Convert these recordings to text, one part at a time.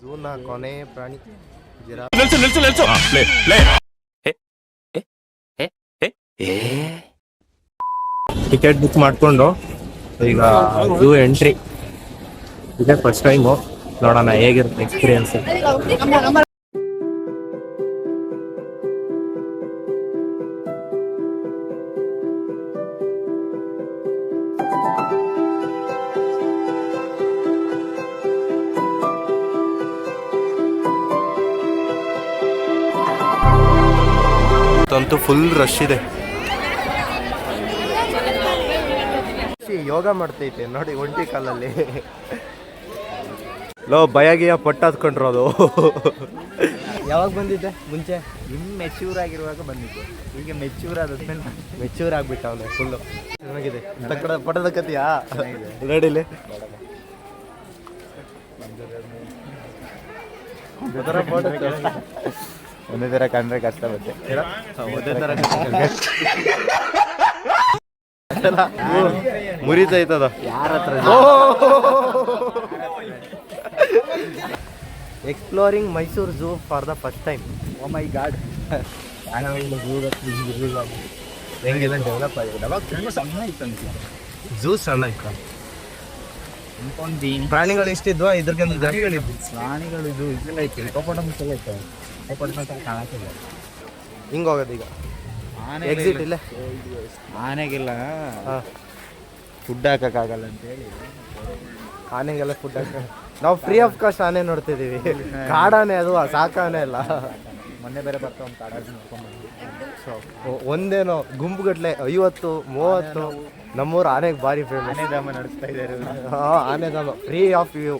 ಝೂನ ಕೊನೆ ಪ್ರಾಣಿ ticket book ಮಾಡ್ಕೊಂಡು ಈಗ ಝೂ ಎಂಟ್ರಿ ಇದೆ. ಫಸ್ಟ್ ಟೈಮು ನೋಡೋಣ ಹೇಗಿರುತ್ತೆ ಎಕ್ಸ್ಪೀರಿಯನ್ಸ್. ಅಂತೂ ಫುಲ್ ರಶ್ ಇದೆ. ಯೋಗ ಮಾಡ್ತೈತೆ ನೋಡಿ ಒಂಟಿ ಕಾಲಲ್ಲಿ. ಲೋ ಬಯಗಿಯ ಪಟ್ಟ ಹತ್ಕೊಂಡ್ರೋದು. ಯಾವಾಗ ಬಂದಿದ್ದೆ ಮುಂಚೆ? ಮೆಚ್ಯೂರ್ ಆಗಿರುವಾಗ ಬಂದಿದ್ದೆ. ಈಗ ಮೆಚ್ಯೂರ್ ಆದ್ಮೇಲೆ ಮೆಚ್ಯೂರ್ ಆಗ್ಬಿಟ್ಟ ಅವನು ಫುಲ್ಲು. ಚೆನ್ನಾಗಿದೆ. ಪಟದ ಕತಿಯಾ ನೋಡಿಲಿ. ಒಂದೇ ಥರ ಕಂಡ್ರೆ ಕಷ್ಟ ಬರುತ್ತೆ. ಒಂದೇ ಥರ ಮುರಿತೈತದ ಯಾರ ಹತ್ರ. Exploring Mysuru zoo for the first time. Oh my god. ಹೆಂಗೆಲ್ಲ ಡೆವಲಪ್ ಆಗಿದೆ. ಅವಾಗ ತುಂಬ ಸಣ್ಣ ಇತ್ತು ಝೂ. ಸಣ್ಣ ಇತ್ತು. ಪ್ರಾಣಿಗಳು ಇಷ್ಟಿದ್ವಾ? ಇದ್ರಕ್ಕಿಂತ ಜಾಸ್ತಿಗಳಿದ್ವು. ಪ್ರಾಣಿಗಳು ಇದು ಇದೆಲ್ಲ ಇತ್ತು. ಹಿಪೋಪೊಟಮಸ್ ಎಲ್ಲ ಇತ್ತು. ಹಿಪೋಪೊಟಮಸ್ ಕಾಣಕ್ಕಿಲ್ಲ. ಹಿಂಗೆ ಹೋಗೋದು ಈಗ. ಎಕ್ಸಿಟ್ ಇಲ್ಲ. ಆನೆಗೆಲ್ಲ ಫುಡ್ ಹಾಕಕ್ಕಾಗಲ್ಲ ಅಂತೇಳಿ ಆನೆಗೆಲ್ಲ ಫುಡ್ ಹಾಕ. ನಾವು ಫ್ರೀ ಆಫ್ ಕಾಸ್ಟ್ ಆನೆ ನೋಡ್ತಿದ್ದೀವಿ. ಕಾಡಾನೆ ಅದು, ಸಾಕಾನೆ ಅಲ್ಲ. ಮೊನ್ನೆ ಬೇರೆ ಬರ್ತಾ ಒಂದು ಕಾಡಾನೆ ನೋಡ್ಕೊಂಡು ಒಂದೇನೋ ಗುಂಪುಗಟ್ಲೆ 50 30. ನಮ್ಮೂರು ಆನೆಗೆ ಭಾರಿ ಫೇಮಸ್. ಆನೆಧಾಮ ನಡೆಸ್ತಾ ಇದ್ದಾರೆ. ಆನೆಧಾಮ ಫ್ರೀ ಆಫ್ ವ್ಯೂ.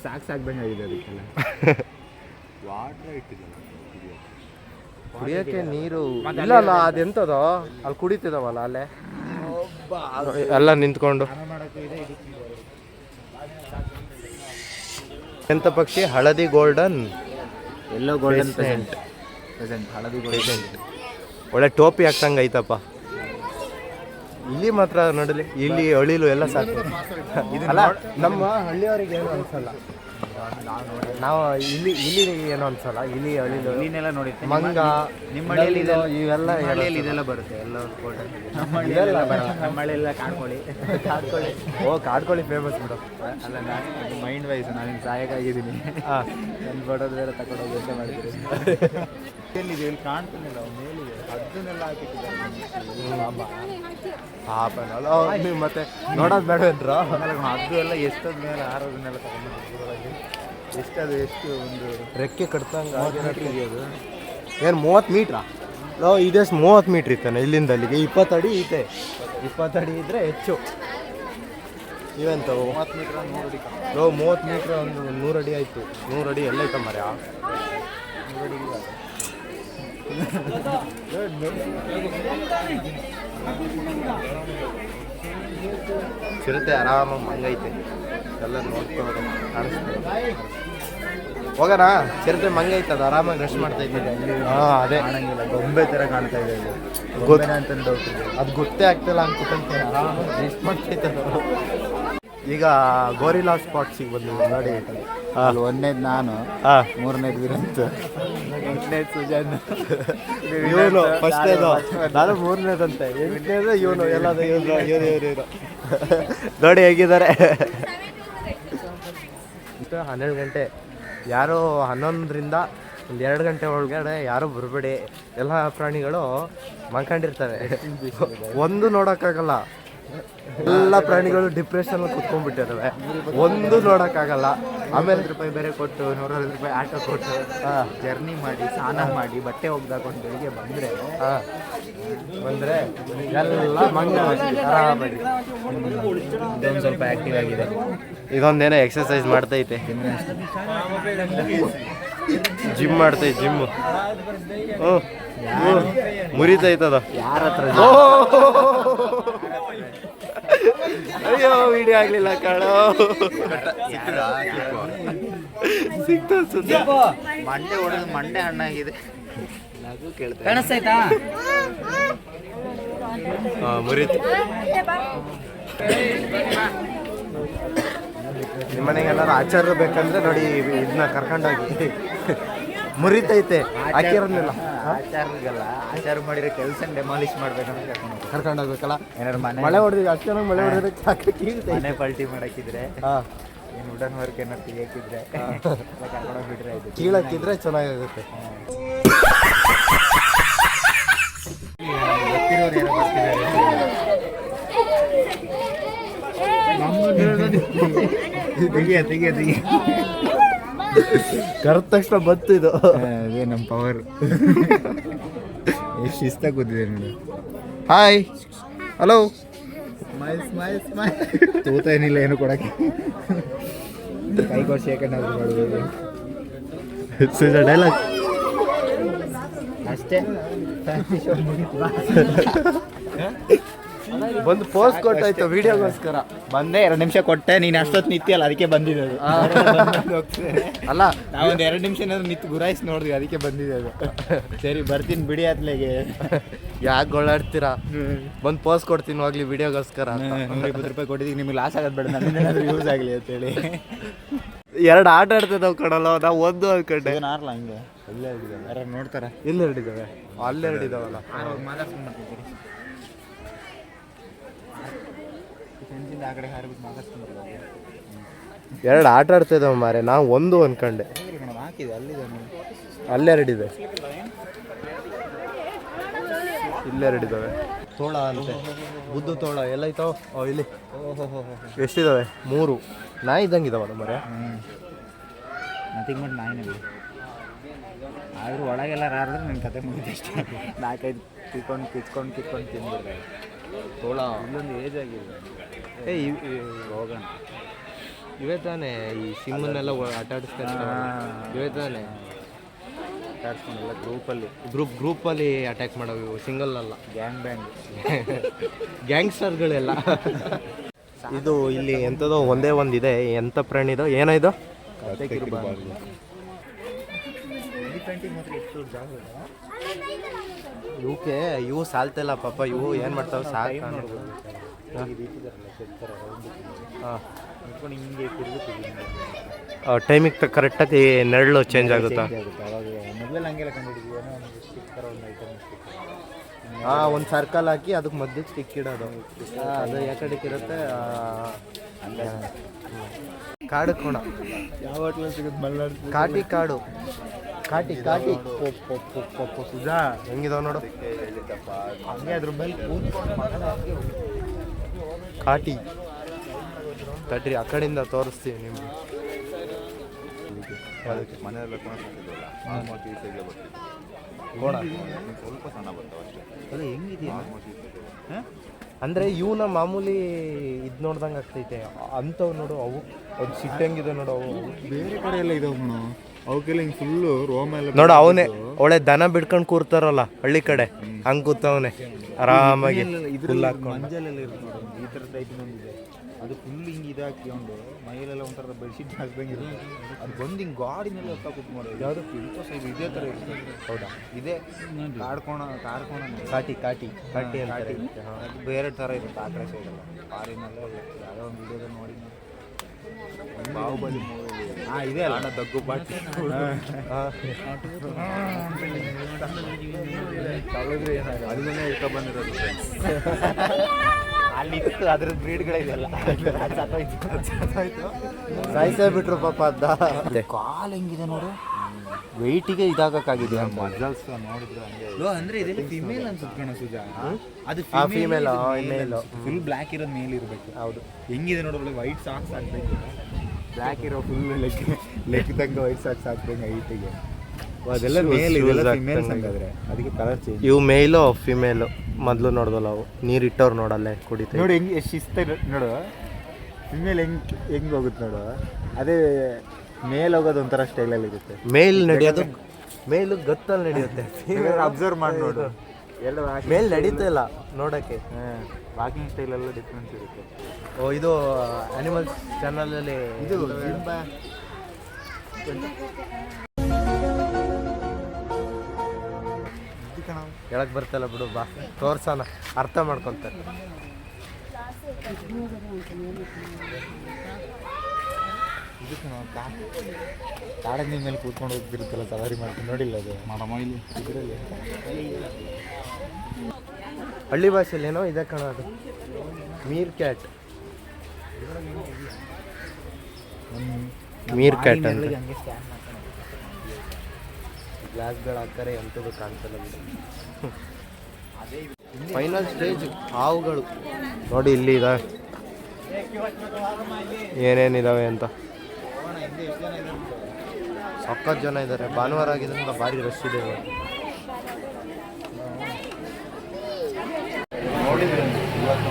ಸಾಕಾಗ್ದಂಗಾಗಿದೆ ಅದಕ್ಕೆಲ್ಲ. ವಾಟರ್ ಇಟ್ಟಿದ್ದಾರೆ ಕುಡಿಯೋಕ್ಕೆ ನೀರು ಇಲ್ಲ. ಅದೆಂತದೋ ಅಲ್ಲಿ ಕುಡಿತಿದಾವಲ್ಲ ಅಲ್ಲೇ ಎಲ್ಲ ನಿಂತ್ಕೊಂಡು. ಎಂತ ಪಕ್ಷಿ? ಹಳದಿ ಗೋಲ್ಡನ್, ಎಲ್ಲೋ ಗೋಲ್ಡನ್ ಪ್ರೆಸೆಂಟ್. ಹಳದಿ ಗೋಲ್ಡನ್. ಒಳ್ಳೆ ಟೋಪಿ ಹಾಕ್ತಂಗೆ ಐತಪ್ಪ. ಇಲ್ಲಿ ಮಾತ್ರ ನೋಡಲಿ, ಇಲ್ಲಿ ಅಳಿಲು ಎಲ್ಲ ಸಾಕು. ಅಲ್ಲ ನಮ್ಮ ಹಳ್ಳಿಯವರಿಗೆ ಏನು ಅನ್ಸಲ್ಲ. ನಾವು ಇಲ್ಲಿ ಏನೋ ಅನ್ಸಲ್ಲ. ಇಲ್ಲಿ ಅಳಿಲು ನೀನೆಲ್ಲ ನೋಡಿದ್ದೆ. ಮಂಗ ನಿಮ್ಮ ಹಳ್ಳಿಯಲ್ಲಿ ಇವೆಲ್ಲ ಹಳ್ಳಿಯಲ್ಲಿ ಇದೆಲ್ಲ ಬರುತ್ತೆ. ಎಲ್ಲ ನಮ್ಮ ಹಳ್ಳಿಯೆಲ್ಲ ಕಾಡ್ಕೊಳ್ಳಿ. ಓ ಕಾಡ್ಕೊಳ್ಳಿ ಫೇಮಸ್ ಬಿಡು. ಅಲ್ಲ ನಾನು ಮೈಂಡ್ ವೈಸ್ ನಾನು ಸಹಾಯಕ್ಕಾಗಿದ್ದೀನಿ. ನನ್ನ ಫೋಟೋದು ಬೇರೆ ತಗೊಂಡೋಗಿ ಅಂತ ಮಾಡಿದ್ದೀನಿ. ಎಲ್ಲಿದೆ ಇಲ್ಲಿ ಕಾಣ್ತಾನಿಲ್ಲ. ಮೇಲಿದೆ ಅದನ್ನೆಲ್ಲ ಹಾಕಿಟ್ಟಿದ್ದಾರೆ. ಮತ್ತೆ ನೋಡೋದು ಬೇಡ ಅಂದ್ರು. ಅದು ಎಲ್ಲ ಎಷ್ಟೊಂದು ಮೇಲೆ ಆರೋದನ್ನೆಲ್ಲ ತಗೊಂಡು ಎಷ್ಟದು ಎಷ್ಟು ಒಂದು ರೆಕ್ಕೆ ಕಟ್ತಂಗೆ ಅದು ಏನು 30 ಮೀಟ್ರಾ? ಇದೆಷ್ಟು 30 ಮೀಟ್ರ್ ಇತ್ತಾನೆ ಇಲ್ಲಿಂದ ಅಲ್ಲಿಗೆ. 20 ಅಡಿ ಐತೆ. 20 ಅಡಿ ಇದ್ರೆ ಹೆಚ್ಚು. ಇವೆಂತವು 30 ಮೀಟ್ರ್ 100 ಅಡಿ. 30 ಮೀಟ್ರ್ ಒಂದು 100 ಅಡಿ ಆಯಿತು. 100 ಅಡಿ ಎಲ್ಲ ಐತ ಮರ್ಯಾ. 100 ಅಡಿ ಚಿರತೆ ಆರಾಮಾಗಿ ಮಂಗೈತೆ. ಎಲ್ಲ ನೋಡ್ಕೊಂಡು ಕಾಣಿಸ್ತದೆ. ಹೋಗೋಣ. ಚಿರತೆ ಮಂಗೈತದ ಆರಾಮಾಗಿ ರೆಸ್ಟ್ ಮಾಡ್ತಾ ಇದ್ದೀನಿ. ಅದೇ ಕಾಣಂಗಿಲ್ಲ. ಗೊಂಬೆ ಥರ ಕಾಣ್ತಾ ಇದೆ. ಅಂತ ಡೌಟ್ ಇದೆ. ಅದು ಗೊತ್ತೇ ಆಗ್ತಿಲ್ಲ ಅನ್ಕೊತಂತೆ. ಆರಾಮಾಗಿ ರೆಸ್ಟ್ ಮಾಡ್ತೈತದ. ಈಗ ಗೋರಿಲಾ ಸ್ಪಾಟ್ಸಿಗೆ ಬಂದು ನೋಡಿ. ಅಲ್ಲಿ 1ನೇದು ನಾನು, 3ನೇದು ವಿರಂತ್, 8ನೇದು ಸುಜಾನ್. ಇವನು ಫಸ್ಟ್ನೇದು, ನಾನು 3ನೇದಂತೆ. 8ನೇದು ಇವನು. ಎಲ್ಲದು ಇವರು ನೋಡಿ ಹೇಗಿದ್ದಾರೆ. 12 ಗಂಟೆ. ಯಾರು 11ರಿಂದ ಒಂದು 2 ಗಂಟೆ ಒಳಗಡೆ ಯಾರು ಬರಬೇಡಿ. ಎಲ್ಲ ಪ್ರಾಣಿಗಳು ಮಲ್ಕೊಂಡಿರ್ತವೆ. ಒಂದು ನೋಡೋಕ್ಕಾಗಲ್ಲ. ಎಲ್ಲ ಪ್ರಾಣಿಗಳು ಡಿಪ್ರೆಷನ್ ಕುತ್ಕೊಂಡ್ಬಿಟ್ಟಿರ್ತವೆ. ಒಂದು ನೋಡೋಕ್ಕಾಗಲ್ಲ. ಆಮೇಲೆ ₹100 ಬೇರೆ ಕೊಟ್ಟು 150 ರೂಪಾಯಿ ಆಟೋ ಕೊಟ್ಟು ಜರ್ನಿ ಮಾಡಿ ಸ್ನಾನ ಮಾಡಿ ಬಟ್ಟೆ ಒಗ್ದಾಕೊಂಡು ಬೆಳಿಗ್ಗೆ ಬಂದರೆ ಎಲ್ಲ ಮಂಗ ಆರಾಮಾಗಿ. ಇದೊಂದು ಸ್ವಲ್ಪ ಆ್ಯಕ್ಟಿವ್ ಆಗಿದೆ. ಇದೊಂದೇನೋ ಎಕ್ಸಸೈಸ್ ಮಾಡ್ತೈತೆ. ಜಿಮ್ ಮಾಡ್ತೈತೆ. ಜಿಮ್ಮು ಮುರಿತೈತದ. ಯಾರ ಹತ್ರ? ಅಯ್ಯೋ ವಿಡಿಯೋ ಆಗ್ಲಿಲ್ಲ ಕಾಣೋ. ಸಿಕ್ತ ಮಂಡೆ ಹೊಡೆದು ಮಂಡೆ ಹಣ್ಣಾಗಿದೆ. ಕಾಣಿಸ್ತಾಯ್ತಾ? ಮುರಿತು. ನಿಮ್ಮ ಮನೆಗೆ ಎಲ್ಲರೂ ಆಚಾರ ಬೇಕಂದ್ರೆ ನೋಡಿ ಇದನ್ನ ಕರ್ಕೊಂಡೋಗಿ ಮುರಿತೈತೆ ಹಾಕಿರೋದಿಲ್ಲ. ಆಚಾರಗೆಲ್ಲ ಆಚಾರ ಮಾಡಿರೋ ಕೆಲಸ ಡೆಮಾಲಿಷ್ ಮಾಡ್ಬೇಕಂತ ಕರ್ಕೊಂಡೋಗ್ಬೇಕಲ್ಲ. ಏನಾದ್ರು ಮಳೆ ಹೊಡೆದಿದೆ ಅಷ್ಟು ಚೆನ್ನಾಗಿ ಮಳೆ ಹೊಡೆದ್ರೆ ಮನೆ ಪಲ್ಟಿ ಮಾಡಕ್ಕಿದ್ರೆ ಹಾಂ ಏನು ವುಡನ್ ವರ್ಕ್ ಏನಾರು ತೆಗಿಯಕ್ಕಿದ್ರೆ ಕರ್ಕೊಂಡೋಗ್ಬಿಟ್ರೆ ಆಯ್ತು. ಕೀಳಕ್ಕಿದ್ರೆ ಚೆನ್ನಾಗಿರುತ್ತೆ. ಗೊತ್ತಿರೋರು ಯಾರೋ ಬರ್ತಿದ್ದಾರೆ. ತೆಗಿಯ ಕರೆದ ತಕ್ಷಣ ಬಂತು ಇದು. ಅದೇ ನಮ್ಮ ಪವರ್. ಎಷ್ಟು ಶಿಸ್ತಾಗಿ ಕೂತಿದೆ ನೋಡಿ. Hi hello. ಸ್ಮೈಲ್ ತೂತ ಏನಿಲ್ಲ ಏನು ಕೊಡಕ್ಕೆ. ಕೈಗೋ ಶೇಖಂಡ್ ಮಾಡ್ಬೋದು ಡೈಲಾಗ್ ಅಷ್ಟೇ. ಬಂದು ಪೋಸ್ಟ್ ಕೊಟ್ಟಾಯ್ತು ವಿಡಿಯೋಗೋಸ್ಕರ. ಬಂದೆ 2 ನಿಮಿಷ ಕೊಟ್ಟೆ, ನೀನು ಅಷ್ಟೊತ್ತು ನಿತ್ಯಲ್ಲ ಅದಕ್ಕೆ ಬಂದಿದೆ ಅದು. ಅಲ್ಲ ನಾವೊಂದು 2 ನಿಮಿಷ ಏನಾದ್ರು ನಿಂತು ಗುರಾಯಿಸಿ ನೋಡಿದ್ವಿ ಅದಕ್ಕೆ ಬಂದಿದೆ ಅದು. ಸರಿ ಬರ್ತೀನಿ ಬಿಡಿ ಅತ್ಲೆಗೆ. ಯಾಕೆ ಗೊಳ್ಳಾಡ್ತೀರಾ? ಬಂದು ಪೋಸ್ಟ್ ಕೊಡ್ತೀನಿ ಹೋಗ್ಲಿ ವಿಡಿಯೋಗೋಸ್ಕರ. 120 ರೂಪಾಯಿ ಕೊಟ್ಟಿದ್ದೀವಿ, ನಿಮ್ಗೆ ಲಾಸ್ ಆಗೋದು ಬೇಡ, ನನ್ನೇನಾದ್ರು ಯೂಸ್ ಆಗಲಿ ಅಂತೇಳಿ. 2 ಆಟ ಆಡ್ತಿದ್ದಾವೆ ಕಣಲ್ಲ, ನಾವು ಒಂದು ಅನ್ಕೊಂಡೆ. ಏನಾರಲ್ಲ ಹಿಂಗೆ ಅಲ್ಲೇ ಹಿಡಿದಾವೆ, ಯಾರು ನೋಡ್ತಾರೆ. ಎಲ್ಲಿ ಹಿಡಿದಾವೆ? ಅಲ್ಲೇ ಹಿಡಿದಾವಲ್ಲ. ಆ ಕಡೆ ಹಾರಿಬಿಟ್ಟು ಮಾತಾಡ್ಸ್ಕೊಂಡ್ರೆ 2 ಆಟ ಆಡ್ತಿದ್ದಾವೆ ಮಾರೆ, ನಾವು ಒಂದು ಅನ್ಕೊಂಡೆ. ಹಾಕಿದೆ ಅಲ್ಲಿದೆ, ಅಲ್ಲೇ ಹಿಡಿದೆ, ಇಲ್ಲೇ ಹಿಡಿದಾವೆ. ತೋಳ ಅಂತೆ, ಬುದ್ಧ ತೋಳ ಎಲ್ಲೈತಾವ ಇಲ್ಲಿ. ಎಷ್ಟಿದಾವೆ? 3 ನಾಯಿ ಇದ್ದಂಗಿದಾವಲ್ಲ ಮರೆ. ನಥಿಂಗ್ ಬಟ್ ನಾಯಿನೇ ಆದರೂ ಒಳಗೆಲ್ಲ ರಾರಿದ್ರೆ ನನ್ನ ಕತೆ ಮುಗಿದು ಅಷ್ಟೇ. 4-5 ಕಿತ್ಕೊಂಡು ತಿಂದಿರ್ತಾರೆ. ತೋಳ ಇಲ್ಲೊಂದು ಏಜ್ ಆಗಿದೆ. ಹೋಗೋಣ. ಇವೇ ತಾನೇ ಈ ಸಿಮ್ಮನ್ನೆಲ್ಲ ಆಟ ಆಡಿಸ್ತಾ ಇವೇ ತಾನೇ ಆಟಾಡ್ಸ್ಕೊಂಡೆಲ್ಲ ಗ್ರೂಪಲ್ಲಿ ಅಟ್ಯಾಕ್ ಮಾಡೋವು, ಇವು ಸಿಂಗಲ್ ಅಲ್ಲ. ಬ್ಯಾಂಗ್ ಗ್ಯಾಂಗ್ಸ್ಟರ್ಗಳೆಲ್ಲ. ಇದು ಇಲ್ಲಿ ಎಂಥದೋ ಒಂದೇ ಒಂದಿದೆ. ಎಂಥ ಪ್ರಾಣಿದು ಏನೋ ಇದು? ಇವಕ್ಕೆ ಇವು ಸಾಲ್ತಿಲ್ಲ ಪಾಪ. ಇವು ಏನು ಮಾಡ್ತಾವೆ ಸಾಕು. ಟೈಮಿಗೆ ಕರೆಕ್ಟಾಗಿ ನೆರಳು ಚೇಂಜ್ ಆಗುತ್ತಾ? ಹಾಂ, ಒಂದು ಸರ್ಕಲ್ ಹಾಕಿ ಅದಕ್ಕೆ ಮಧ್ಯಕ್ಕೆ ಸ್ಟಿಕ್ ಇಡೋದು. ಅದು ಯಾಕಡೆಗೆ ಇರುತ್ತೆ. ಕಾಡು ಕೋಣ ಯಾವ ಹೋಟ್ಲಲ್ಲಿ ಸಿಗುತ್ತೆ? ಮಲ್ನಾಡು ಕಾಟಿ ಕಾಡು. ಕಾಟಿ ಸುಜಾ ಹೆಂಗಿದಾವ ನೋಡು. ಹಂಗೆ ಅದ್ರ ಮೇಲೆ ಕಾಟಿ ತಡ್ರಿ, ಆ ಕಡೆಯಿಂದ ತೋರಿಸ್ತೀವಿ ನಿಮ್ಗೆ. ಮನೆಯಲ್ಲ ಕೋಣ ಸ್ವಲ್ಪ ಸಣ್ಣ ಬರ್ತಾವೆ ಅಷ್ಟೇ. ಅದು ಹೆಂಗಿದೆಯಾ ಅಂದರೆ ಇವನ ಮಾಮೂಲಿ ಇದು ನೋಡ್ದಂಗೆ ಆಗ್ತೈತೆ. ಅಂಥವು ನೋಡು, ಅವು ಅದು ಸಿಟ್ಟಂಗಿದೆ ನೋಡು. ಅವು ಬೇರೆ ಕಡೆ ಎಲ್ಲ ಇದಾವೆ ಕಣೋ, ಅವಕ್ಕೆಲ್ಲ ಹಿಂಗೆ ಫುಲ್ಲು ರೋಮ ಎಲ್ಲ ನೋಡು. ಅವನೇ ಒಳ್ಳೆ ದನ ಬಿಡ್ಕೊಂಡು ಕೂರ್ತಾರಲ್ಲ ಹಳ್ಳಿ ಕಡೆ, ಹಂಗೆ ಕೂತವನೆ ಆರಾಮಾಗಿ ಫುಲ್ ಹಾಕೊಂಡು. ಮಂಜಲೆಲ್ಲ ಇರುತ್ತೆ ನೋಡಿ, ಈ ಥರ ಟೈಪ್ ಇನ್ನೊಂದಿದೆ. ಅದು ಫುಲ್ ಹಿಂಗೆ ಇದಾಕಿಕೊಂಡು ಮೈಲೆಲ್ಲ ಒಂಥರ ಬೆಡ್ಶೀಟ್ ಹಾಕ್ದಂಗೆ ಇರುತ್ತೆ. ಅದು ಬಂದು ಹಿಂಗೆ ಗಾಡಿನೆಲ್ಲ ಹೊತ್ತ ಕೂತ್ ಮಾಡೋದು. ಯಾವುದು ಇಂಥ ಸೈಜ್ ಇದೇ ಥರ ಇರುತ್ತೆ. ಹೌದಾ? ಇದೇ ಕಾಡ್ಕೋಣ ಕಾಟಿ ಅಂತಾರೆ. ಅದು ಬೇರೆ ಥರ ಇರುತ್ತೆ ಆ ಕಡೆ ಸೈಡಲ್ಲ. ಫಾರಿನಲ್ಲ ಯಾವುದೋ ಒಂದು ವಿಡಿಯೋದಲ್ಲಿ ನೋಡಿ. ಬಾಹುಬಲಿ ಮೂವಿ ಇದೆ ಅಲ್ಲ, ದಗ್ಗು ಬಾಟಿ ಅದನ್ನೇ ಇಟ್ಕೊ ಬಂದಿರೋದು. ಅಲ್ಲಿ ಇತ್ತು ಅದ್ರ ಬ್ರೀಡ್ಗಳಿದೆಲ್ಲ. ಸಾಯಿಸೇ ಬಿಟ್ರು ಪಾಪ ಅದ. ಕಾಲು ಹೆಂಗಿದೆ ನೋಡು, ವೆಯ್ಟಿಗೆ ಇದಾಗಕ್ಕಾಗಿದೆ. ಮಜಲ್ಸ್ ನೋಡಿದ್ರೆ ಹಂಗೆ ಅಂದ್ರೆ ಇದೆಲ್ಲ ಫಿಮೇಲ್ ಅನ್ಸುತ್ತೆ ಕಣ ಸುಜಾ. ಅದು ಫೀಮೇಲ್ ಮೇಲ್ ಫುಲ್ ಬ್ಲ್ಯಾಕ್ ಇರೋದು ಮೇಲ್ ಇರಬೇಕು. ಹೌದು. ಹೆಂಗಿದೆ ನೋಡು, ಒಳ್ಳೆ ವೈಟ್ ಸಾಕ್ಸ್ ಹಾಕ್ಬೇಕು. ಬ್ಲ್ಯಾಕ್ ಇರೋ ಫುಲ್ ಲೆಕ್ಕದಂಗೆ ವೈಟ್ ಸಾಕ್ಸ್ ಹಾಕ್ಬೇಕು ಹೈಟಿಗೆ. ಅದೆಲ್ಲ ಮೇಲ್, ಇದೆಲ್ಲ ಫಿಮೇಲ್ಸ್ ಹಂಗಾದ್ರೆ ಅದಕ್ಕೆ ಕಲರ್ ಚೇಂಜ್. ಇವು ಮೇಲು ಫಿಮೇಲು ಮೊದಲು ನೋಡ್ದಲ್ಲ, ಅವು ನೀರಿಟ್ಟವ್ರು ನೋಡಲ್ಲೇ ಕುಡಿತೀವಿ. ನೋಡಿ ಹೆಂಗೆ ಎಷ್ಟು ಶಿಸ್ತ ನೋಡು. ಫಿಮೇಲ್ ಹೆಂಗೆ ಹೋಗುತ್ತೆ ನೋಡು, ಅದೇ ಮೇಲ್ ಹೋಗೋದು ಒಂಥರ ಸ್ಟೈಲಲ್ಲಿ ಇರುತ್ತೆ. ಮೇಲ್ ನಡೆಯೋದು, ಮೇಲು ಗತ್ತಲ್ಲಿ ನಡೆಯುತ್ತೆ. ಅಬ್ಸರ್ವ್ ಮಾಡಿ ನೋಡು, ಎಲ್ಲ ಮೇಲ್ ನಡೀತಾ ಇಲ್ಲ ನೋಡೋಕ್ಕೆ. ವಾಕಿಂಗ್ ಸ್ಟೈಲೆಲ್ಲ ಡಿಫ್ರೆನ್ಸ್ ಇರುತ್ತೆ. ಓ, ಇದು ಅನಿಮಲ್ಸ್ ಚಾನಲಲ್ಲಿ ಇದು ಹೇಳಕ್ ಬರ್ತಲ್ಲ ಬಿಡು, ಬಾ ತೋರ್ಸೋಣ, ಅರ್ಥ ಮಾಡ್ಕೊಂತಾರೆ. ಇದಕ್ಕೆ ನಾವು ಕಾಡಂಗಿ ಮೇಲೆ ಕೂತ್ಕೊಂಡು ಹೋಗ್ತಿರುತ್ತಲ್ಲ ಸವಾರಿ ಮಾಡ್ತೀನಿ ನೋಡಿಲ್ಲ ಅದು ಮಾಡಮ್ಮ ಇಲ್ಲಿ ಇದರಲ್ಲಿ ಹಳ್ಳಿ ಭಾಷೆಯಲ್ಲಿ ಏನೋ ಇದೆ ಕಣ ಅದು ಮೀರ್ ಕ್ಯಾಟ್ ಮೀರ್ ಕ್ಯಾಟ್ ಅಂತ ಹಂಗೆ ಸ್ಕ್ಯಾನ್ ಮಾಡ್ತಾನೆ ಗ್ಲಾಸ್ಗಳು ಹಾಕ್ತಾರೆ ಎಂಥದ್ದು ಕಾಣ್ತಲ್ಲ ಫೈನಲ್ ಸ್ಟೇಜ್ ಹಾವುಗಳು ನೋಡಿ ಇಲ್ಲಿ ಇದಾವೆ ಏನೇನಿದಾವೆ ಅಂತ ಸಖತ್ ಜನ ಇದ್ದಾರೆ ಭಾನುವಾರ ಆಗಿದ್ರಿಂದ ಭಾರಿ ರಶ್ ಇದೆ ಇವತ್ತು. ನೋಡಿದ್ರೆ ಇವತ್ತು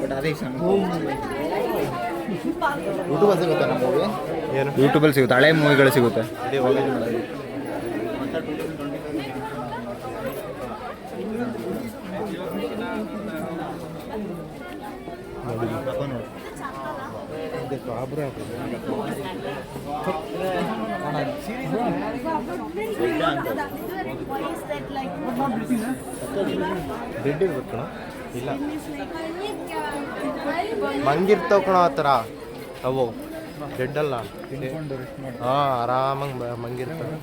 ಬಟ್ ಅದೇ ಯೂಟ್ಯೂಬಲ್ಲಿ ಸಿಗುತ್ತೆ ನಮ್ಮ ಮೂವಿ ಏನು ಯೂಟ್ಯೂಬಲ್ಲಿ ಸಿಗುತ್ತೆ ಹಳೆ ಮೂವಿಗಳು ಸಿಗುತ್ತೆ ರೆಡ್ ಇರ್ಬೇಕು ಕಣ ಇಲ್ಲ ಮಂಗಿರ್ತಾವ ಕಣ ಆ ಥರ ಅವು ರೆಡ್ ಅಲ್ಲ ಹಾಂ ಆರಾಮಾಗಿ ಮಂಗಿರ್ತಾವೆ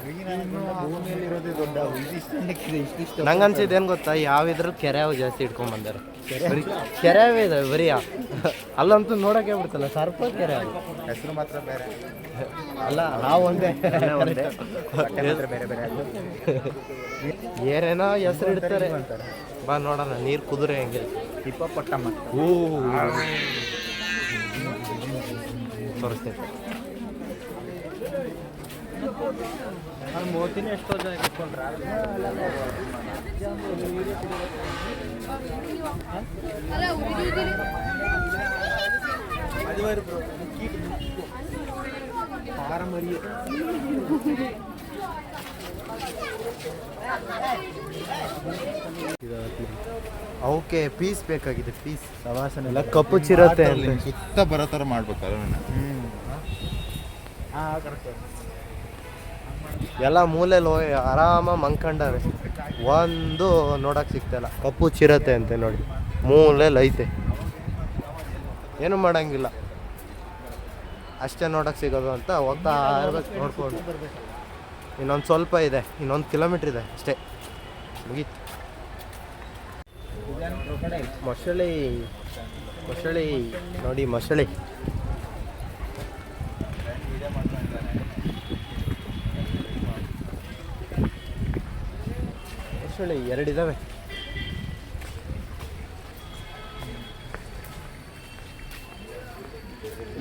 ನಂಗೆ ಅನ್ಸಿದ್ದು ಏನು ಗೊತ್ತಾ ಯಾವ ಇದ್ರಲ್ಲಿ ಕೆರೆವು ಜಾಸ್ತಿ ಇಟ್ಕೊಂಡ್ ಬಂದಾರೆ ಬರೀ ಕೆರೆವೇ ಇದಾವೆ ಬರೀ ಅಲ್ಲಂತೂ ನೋಡೋಕೆ ಬಿಡ್ತಲ್ಲ ಸರ್ಪ ಕೆರೆ ಅದು ಹೆಸರು ಮಾತ್ರ ಬೇರೆ ಅಲ್ಲ ನಾವು ಒಂದೇ ಬೇರೆ ಬೇರೆ ಏನೇನೋ ಹೆಸರು ಇಡ್ತಾರೆ ಬಾ ನೋಡೋಣ ನೀರು ಕುದುರೆ ಹೆಂಗೆ ಹಿಪ್ಪಪಟ್ಟಮ್ಮ ಓ ತೋರಿಸ್ತೀನಿ ನಾನು ಮೋತಿನ ಎಷ್ಟೋ ಜನ ಇಟ್ಕೊಂಡ್ರ ಅವಕ್ಕೆ ಪೀಸ್ ಬೇಕಾಗಿದೆ ಪೀಸ್ ಸವಾಸನೆ ಎಲ್ಲ ಕಪ್ಪು ಚಿರತೆ ಅಂತ ಸುತ್ತ ಬರೋ ಥರ ಮಾಡ್ಬೇಕಲ್ಲ ಎಲ್ಲ ಮೂಲೆಯಲ್ಲಿ ಹೋಗಿ ಆರಾಮ ಮಂಕಂಡವೆ ಒಂದು ನೋಡಕ್ಕೆ ಸಿಗ್ತಾಯಿಲ್ಲ ಕಪ್ಪು ಚಿರತೆ ಅಂತೆ ನೋಡಿ ಮೂಲೆಯಲ್ಲಿ ಐತೆ ಏನು ಮಾಡೋಂಗಿಲ್ಲ ಅಷ್ಟೇ ನೋಡಕ್ಕೆ ಸಿಗೋದು ಅಂತ ಹೋಗ್ತಾ ಇರ್ಬೇಕು ನೋಡ್ಕೊಂಡು ಇನ್ನೊಂದು ಸ್ವಲ್ಪ ಇದೆ ಇನ್ನೊಂದು ಕಿಲೋಮೀಟ್ರ್ ಇದೆ ಅಷ್ಟೇ ಮುಗೀತು ಮೊಸಳೆ ಮೊಸಳೆ ನೋಡಿ ಮೊಸಳೆ ಮೊಸಳೆ ಎರಡಿದ್ದಾವೆ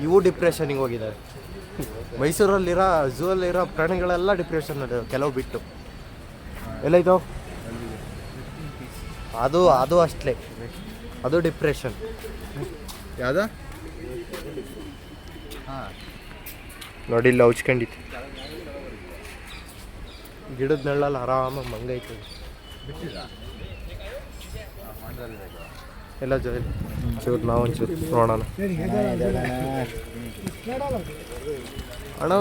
ಇವು ಡಿಪ್ರೆಷನಿಗೆ ಹೋಗಿದ್ದಾವೆ ಮೈಸೂರಲ್ಲಿರೋ ಝೂ ಅಲ್ಲಿರೋ ಪ್ರಾಣಿಗಳೆಲ್ಲ ಡಿಪ್ರೆಷನ್ ಕೆಲವು ಬಿಟ್ಟು ಎಲ್ಲ ಇದಾವೆ ಅದು ಅಷ್ಟೇ ಅದು ಡಿಪ್ರೆಷನ್ ಯಾವ್ದು ನೋಡಿ ಇಲ್ಲಿ ಹೌಚ್ಕೊಂಡಿತ್ತು ಗಿಡದ ನೆಳ್ಳಲ್ಲಿ ಆರಾಮಾಗಿ ಮಂಗೈತೆ ಎಲ್ಲ ಜೊತೆ ಒಂಚೂರು ನಾವು ಒಂಚೂರು ನೋಡೋಣ ಅಣ್ಣ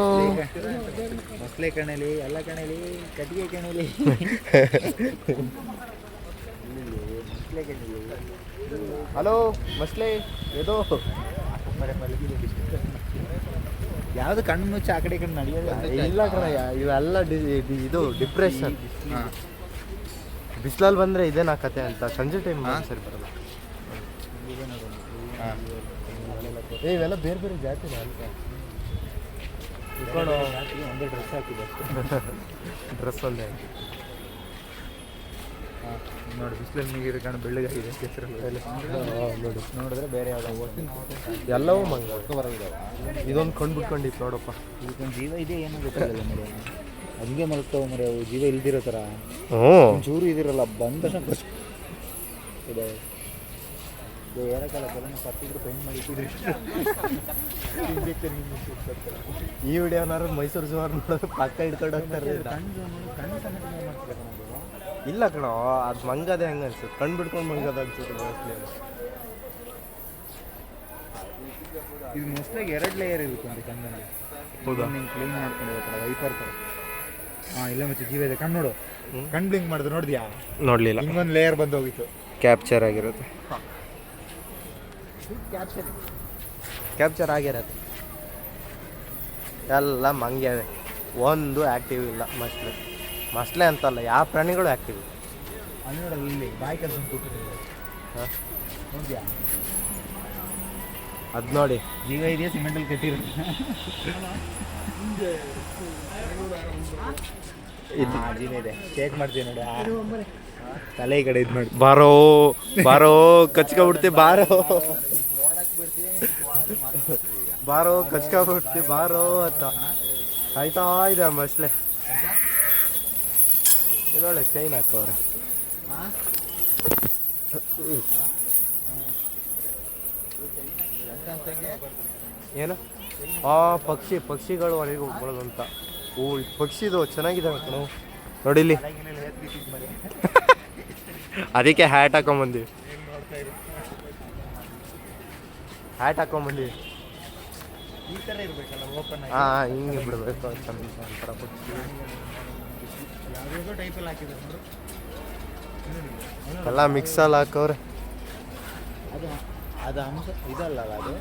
ಮೊಸಳೆ ಕಣಲಿ ಎಲ್ಲ ಕಣಲಿ ಕಟ್ಟಿಗೆ ಕಣಲಿ ಹಲೋ ಮಸ್ಲೆ ಇದು ಯಾವ್ದು ಕಣ್ಣು ಮುಚ್ಚಿ ಆ ಕಡೆ ಕಣ್ಣು ನಡೆಯೋದು ಇಲ್ಲ ಕಣ ಇವೆಲ್ಲ ಇದು ಡಿಪ್ರೆಷನ್ ಬಿಸಿಲಲ್ಲಿ ಬಂದರೆ ಇದೇನಾ ಕತೆ ಅಂತ ಸಂಜೆ ಟೈಮ್ ಸರಿ ಬರಲ್ಲ ಇವೆಲ್ಲ ಬೇರೆ ಬೇರೆ ಜಾತಿನ ಅಂತ ಇಟ್ಕೊಂಡು ಒಂದೇ ಡ್ರೆಸ್ ಹಾಕಿದೆ ಡ್ರೆಸ್ ಒಂದೇ ನೋಡಿ ಬಿಸಿಲಲ್ಲಿ ನೀರು ಕಣ್ಣು ಬೆಳ್ಳಗಾಗಿದೆ ಕೆಸರಲ್ಲಿ ನೋಡಿ ನೋಡಿದ್ರೆ ಬೇರೆ ಯಾವ್ದು ಎಲ್ಲವೂ ಮಂಗ ಇದೊಂದು ಕೊಂಡ್ಬಿಟ್ಕೊಂಡಿತ್ತು ನೋಡಪ್ಪ ಇದಕ್ಕೊಂದು ಜೀವ ಇದೆ ಏನೋ ಗೊತ್ತಿಲ್ಲ ಮರೆ ಹಂಗೆ ಮಲ್ತಾವ ಮರೆ ಅವು ಜೀವ ಇಲ್ದಿರೋ ಥರ ಹ್ಞೂ ಚೂರು ಇದಿರಲ್ಲ ಬಂದ ತಕ್ಷಣ ಇದೆ ಹೇಳಕ್ಕಲ್ಲ ಕೆಲವೊಂದು ಕತ್ತಿದ್ರು ಪೆಂಡ್ ಮಾಡಿಟ್ಟಿದ್ರು ಈ ವಿಡಿಯೋನಾರು ಮೈಸೂರು ಜುವಾರ್ ನೋಡೋದು ಪಕ್ಕ ಹಿಡ್ಕೊಂಡು ಹೋಗ್ತಾರೆ ಕಣ್ಣು ಸಮೇತ ಮಾಡ್ತಾರೆ ಇಲ್ಲ ಕಣ ಅದು ಮಂಗದೆ ಹಂಗೆ ಅನ್ಸುತ್ತೆ ಕಣ್ಣು ಬಿಡ್ಕೊಂಡು ಮಂಗದ ಅನ್ಸುತ್ತೆ ಮೋಸ್ಟ್ಲಿ ಇದು ಮೋಸ್ಟ್ಲಿ 2 ಲೇಯರ್ ಇರುತ್ತೆ ಅಂತ ಕಣ್ಣು. ಹೌದಾ? ನೀನು ಕ್ಲೀನ್ ಮಾಡ್ಕೊಂಡು ಹೋಗ್ತಾರೆ ವೈಪರ್ ಥರ. ಹಾಂ ಇಲ್ಲ ಮತ್ತೆ ಜೀವ ಇದೆ. ಕಣ್ಣು ನೋಡು, ಕಣ್ಣು ಬ್ಲಿಂಕ್ ಮಾಡಿದ್ರು ನೋಡಿದ್ಯಾ? ನೋಡಲಿಲ್ಲ. ಹಿಂಗೊಂದು ಲೇಯರ್ ಬಂದು ಹೋಗಿತ್ತು. ಕ್ಯಾಪ್ಚರ್ ಆಗಿರುತ್ತೆ. ಕ್ಯಾಪ್ಚರ್ ಕ್ಯಾಪ್ಚರ್ ಆಗಿರತ್ತೆ. ಎಲ್ಲ ಮಂಗ್ಯವೆ, ಒಂದು ಆ್ಯಕ್ಟಿವ್ ಇಲ್ಲ. ಮಸ್ಲೆ ಅಂತಲ್ಲ, ಯಾವ ಪ್ರಾಣಿಗಳು ಆ್ಯಕ್ಟಿವ್ ಇಲ್ಲ. ಅಲ್ಲಿ ನೋಡಲ್ಲ, ಇಲ್ಲಿ ಬಾಯಿ ಕೆಲಸ ಕೂತಿರೋದು ಹಾಂ ನೋಡಿದ್ಯಾ? ಅದು ನೋಡಿ, ಜೀವ ಇದೆಯಾ ಸಿಮೆಂಟಲ್ಲಿ ಕಟ್ಟಿರುತ್ತೆ. ಇದು ಜೀವ ಇದೆ. ಶೇಕ್ ಮಾಡ್ತೀವಿ ನೋಡಿ, ತಲೆ ಈ ಕಡೆ ಇದು ಮಾಡಿ. ಬಾರೋ ಬಾರೋ ಕಚ್ಕೊಬಿಡ್ತಿ, ಬಾರೋ ಬಾರೋ ಕಚ್ಕೊಬಿಡ್ತಿ, ಬಾರೋ ಅಂತ ಕಾಯ್ತಾ ಇದೆ ಮಸ್ಲೆ. ಇದೊಳ್ಳೆ ಚೈನ್ ಹಾಕವ್ರೆ. ಏನು ಪಕ್ಷಿಗಳು ಹೊರಗೆ ಹೋಗ್ಬಾರ್ದಂತ. ಪಕ್ಷಿದು ಚೆನ್ನಾಗಿದೆ ಕಣೋ ನೋಡಿಲಿ. ಅದಕ್ಕೆ ಹ್ಯಾಟ್ ಹಾಕೊಂಬಂದಿವಿ. ಹ್ಯಾಟ್ ಹಾಕೊಂಬಂದಿವಿ. ಈ ಥರ ಇರಬೇಕಲ್ಲ, ಓಪನ್ ಆಗಿ. ಹಾಂ ಹಿಂಗೆ ಬಿಡಬೇಕು. ಒಂಥರ ಪಕ್ಷಿ ಯಾವುದೋ ಟೈಪಲ್ಲಿ ಹಾಕಿದ್ರು ನೋಡು. ಎಲ್ಲ ಮಿಕ್ಸಲ್ಲಿ ಹಾಕವ್ರೆ. ಅದು ಅದು ಅಂಶ ಇದಲ್ಲ ಅದು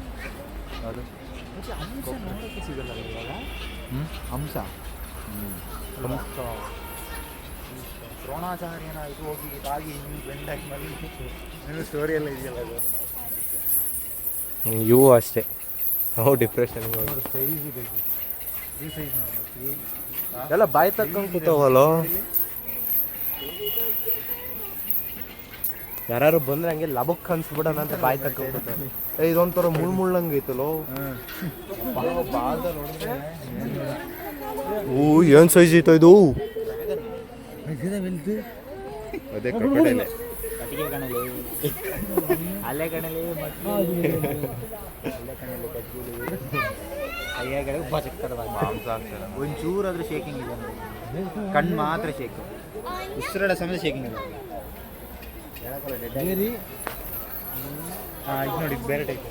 ಅದು ಅಂಶ ನೋಡೋಕ್ಕೆ ಸಿಗಲ್ಲ ಇವಾಗ. ಅಂಶ ದ್ರೋಣಾಚಾರ್ಯನ ಇದು ಹೋಗಿ ತಾಗಿ ಹಿಂಗೆ ಬೆಂಡಾಗಿ ಮಲ್ಲಿ ಸ್ಟೋರಿ ಎಲ್ಲ ಇದೆಯಲ್ಲ ಅದು. ಇವು ಅಷ್ಟೇ, ನಾವು ಡಿಪ್ರೆಷನ್ ಸೈಜ್ ಇದೆ ಇದು. ಈ ಸೈಜ್ ಎಲ್ಲ ಬಾಯಿ ತಕ್ಕೊಂಡು ಕೂತಾವಲ್ಲೋ. ಯಾರು ಬಂದ್ರೆ ಹಂಗೆ ಲಬಕ್ ಅನ್ಸ್ಬಿಡೋಣ ಅಂತ ಬಾಯಿ ತಕ್ಕೊಂಡು ಕೂತಾವೆ. ಇದೊಂಥರ ಮುಳ್ಳಂಗೆ ಐತಲ್ಲೋ. ಏನು ಸೈಜ್ ಐತೋ ಇದು. ಅದೇ ಕ್ರೊಕೊಡೈಲ್. ಕಟ್ಟಿಗೆ ಕಣಲೆ, ಅಲೆ ಕಣಲೆ, ಅಲೆ ಕಣಲೆ ಕಟ್ಟಿ ಕೈಯಾಗ ಒಂಚೂರಾದ್ರೂ ಶೇಕಿಂಗ್ ಇದೆ ನೋಡಿ. ಕಣ್ಣು ಮಾತ್ರ ಶೇಕ್, ಉಸಿರಾಡ ಸಮೇತ ಶೇಕಿಂಗ್ ಇದೆ. ಹಾಂ ಇದು ನೋಡಿ, ಬೇರೆ ಟೈಪ್.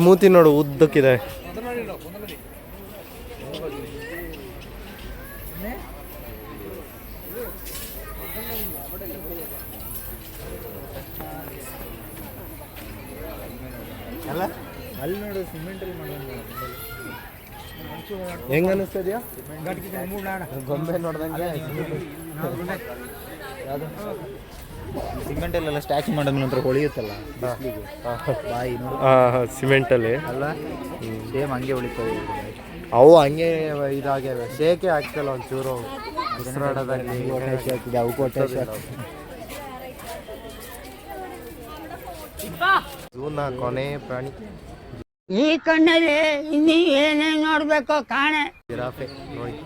ಮೂತಿ ನೋಡು ಉದ್ದಕ್ಕಿದೆ. ಅಲ್ಲ ಅಲ್ಲಿ ನೋಡು, ಸಿಮೆಂಟಲ್ಲಿ ಮಾಡೋದು ಹೆಂಗ ಅನಿಸ್ತದ್ಯಾ? ಗೊಂಬೆ ನೋಡ್ದಂಗೆ. ಯಾವುದು ಸಿಮೆಂಟಲ್ಲೆಲ್ಲ ಸ್ಟ್ಯಾಚು ಮಾಡೋದು ನಂತರ ಹೊಳಿಯುತ್ತಲ್ಲ ಬಿಸಿಲಿಗೆ ಬಾಯಿ ನೋಡು. ಸಿಮೆಂಟಲ್ಲಿ ಅಲ್ಲ ಸೇಮ್ ಹಂಗೆ ಹೊಳಿತವೆ. ಅವು ಹಂಗೆ ಇದಾಗ್ಯಾವೆ. ಶೇಕೆ ಆಗ್ತಿಲ್ಲ ಒಂಚೂರು ಉಸಿರಾಡೋದಾಗಲಿ. ಆಗ್ತಿದೆ ಅವು ಕೊಟ್ಟೆ. ಜೂನ ಕೊನೆ ಪ್ರಾಣಿ ಈ ಕಣ್ಣಲ್ಲಿ ಇನ್ನೀ ಏನೇನು ನೋಡ್ಬೇಕೋ ಕಾಣೆ. ಜಿರಾಫೆ ನೋಡಿ.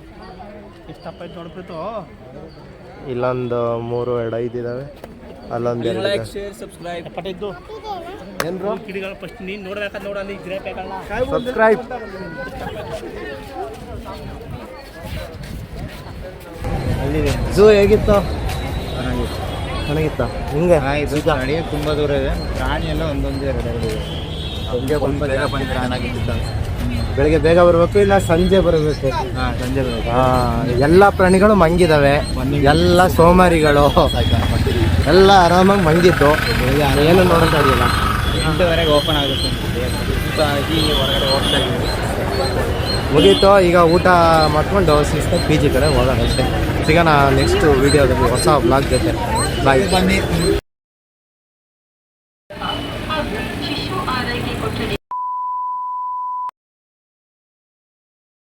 ಎಷ್ಟಪ್ಪ ನೋಡ್ಬಿಟ್ಟು ಇಲ್ಲೊಂದು 3, 2, 5 ಇದಾವೆ. ಅಲ್ಲೊಂದು 2 ಇದೆ. ಸಬ್ಸ್ಕ್ರೈಬ್ ಏನು ಬ್ರೋ? ಕಿಡಿಗಳು ಫಸ್ಟ್ ನೀನು ನೋಡ್ಬೇಕಾದ್ ನೋಡಲ್ಲಿ ಜಿರಾಫೆಗಳನ್ನ. ಸಬ್ಸ್ಕ್ರೈಬ್. ಅಲ್ಲಿದೆ ಝೂ ಹೇಗಿತ್ತು? ಚೆನ್ನಾಗಿತ್ತು. ಚೆನ್ನಾಗಿತ್ತ? ಹಿಂಗೆ ಇದು ನಡೆಯೋಕ್ಕೆ ತುಂಬ ದೂರ ಇದೆ. ಪ್ರಾಣಿ ಎಲ್ಲ ಒಂದೊಂದು 2 ಇದೆ. ಸ್ವಲ್ಪ ಬೇಗ ಬಂದು ಚೆನ್ನಾಗಿತ್ತು. ಬೆಳಗ್ಗೆ ಬೇಗ ಬರಬೇಕು, ಇಲ್ಲ ಸಂಜೆ ಬರಬೇಕು. ಹಾಂ ಸಂಜೆ ಬರಬೇಕು. ಎಲ್ಲ ಪ್ರಾಣಿಗಳು ಮಂಗಿದಾವೆ. ಎಲ್ಲ ಸೋಮಾರಿಗಳು ಎಲ್ಲ ಆರಾಮಾಗಿ ಮಂಗಿತ್ತು. ಏನು ನೋಡೋಕ್ಕಾಗಿಲ್ಲ. 8:00 ಓಪನ್ ಆಗುತ್ತೆ. ಹೊರಗಡೆ ಹೋಗ್ತಾ ಇದ್ದೀವಿ. ಮುಗೀತು. ಈಗ ಊಟ ಮಾಡ್ಕೊಂಡು ಶಿಸ್ತಾಗಿ PG ಕಡೆ ಹೋಗೋಣ ಅಷ್ಟೇ. ಸಿಗೋಣ ನೆಕ್ಸ್ಟ್ ವೀಡಿಯೋದಲ್ಲಿ ಹೊಸ ಬ್ಲಾಗ್ ಜೊತೆ. ಬಾಯ್. ಬನ್ನಿ.